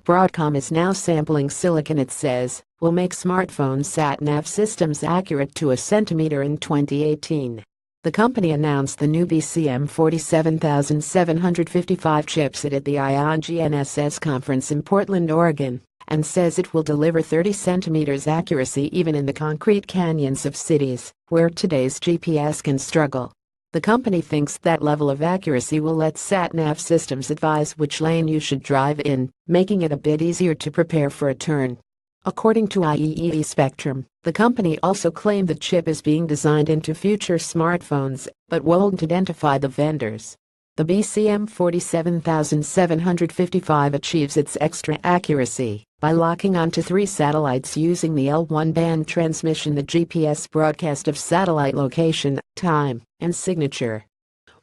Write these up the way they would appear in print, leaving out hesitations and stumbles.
Broadcom is now sampling silicon it says will make smartphone SatNav systems accurate to a centimeter in 2018. The company announced the new BCM 47755 chipset at the gnss conference in Portland, Oregon, and says it will deliver 30 centimeters accuracy even in the concrete canyons of cities where today's GPS can struggle. The company thinks that level of accuracy will let SatNav systems advise which lane you should drive in, making it a bit easier to prepare for a turn. According to IEEE Spectrum, the company also claimed the chip is being designed into future smartphones, but won't identify the vendors. The BCM 47755 achieves its extra accuracy by locking onto 3 satellites using the L1 band transmission, the GPS broadcast of satellite location, time, and signature.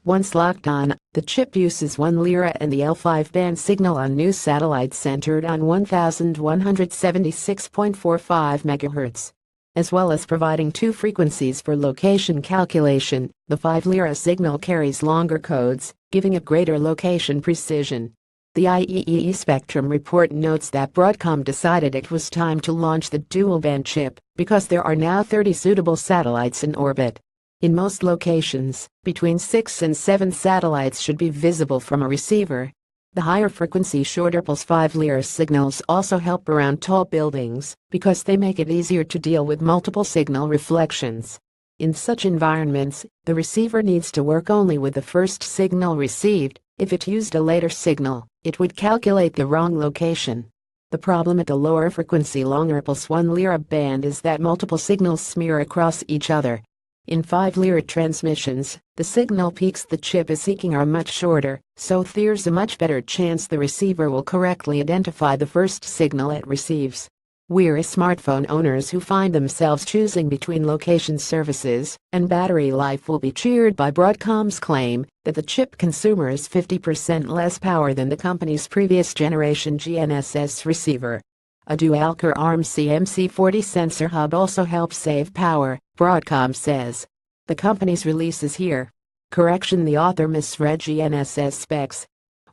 Once locked on, the chip uses 1 lira and the L5 band signal on new satellites centered on 1176.45 MHz. As well as providing 2 frequencies for location calculation, the 5 lira signal carries longer codes, giving it greater location precision. The IEEE Spectrum report notes that Broadcom decided it was time to launch the dual-band chip because there are now 30 suitable satellites in orbit. In most locations, between 6 and 7 satellites should be visible from a receiver. The higher frequency shorter pulse 5 lira signals also help around tall buildings because they make it easier to deal with multiple signal reflections. In such environments, the receiver needs to work only with the first signal received. If it used a later signal, it would calculate the wrong location. The problem at the lower frequency longer pulse 1 lira band is that multiple signals smear across each other. In 5 lira transmissions, the signal peaks the chip is seeking are much shorter, so there's a much better chance the receiver will correctly identify the first signal it receives. Weary smartphone owners who find themselves choosing between location services and battery life will be cheered by Broadcom's claim that the chip consumes 50% less power than the company's previous generation gnss receiver. A dual-core ARM CMC40 sensor hub also helps save power, Broadcom says. The company's release is here. Correction: the author misread gnss specs.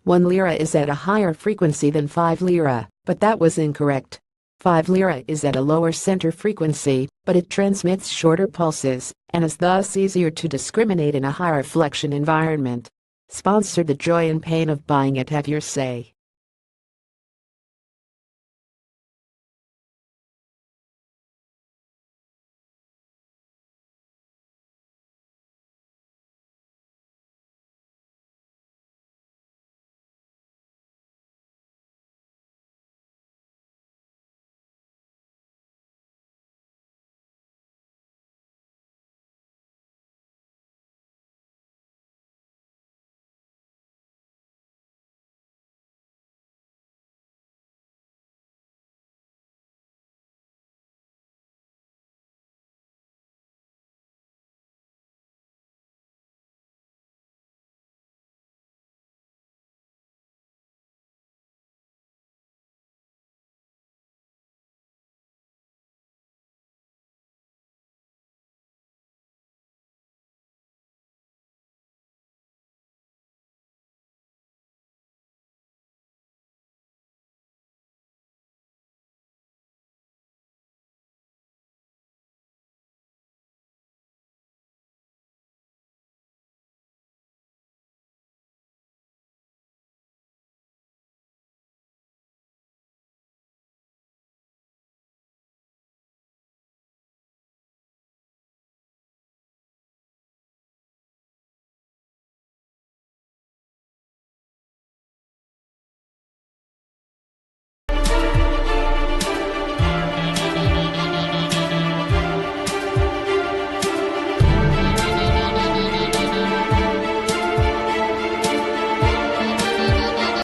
1 lira is at a higher frequency than 5 lira, but that was incorrect. 5 lira is at a lower center frequency, but it transmits shorter pulses and is thus easier to discriminate in a high reflection environment. Sponsor the joy and pain of buying it. Have your say.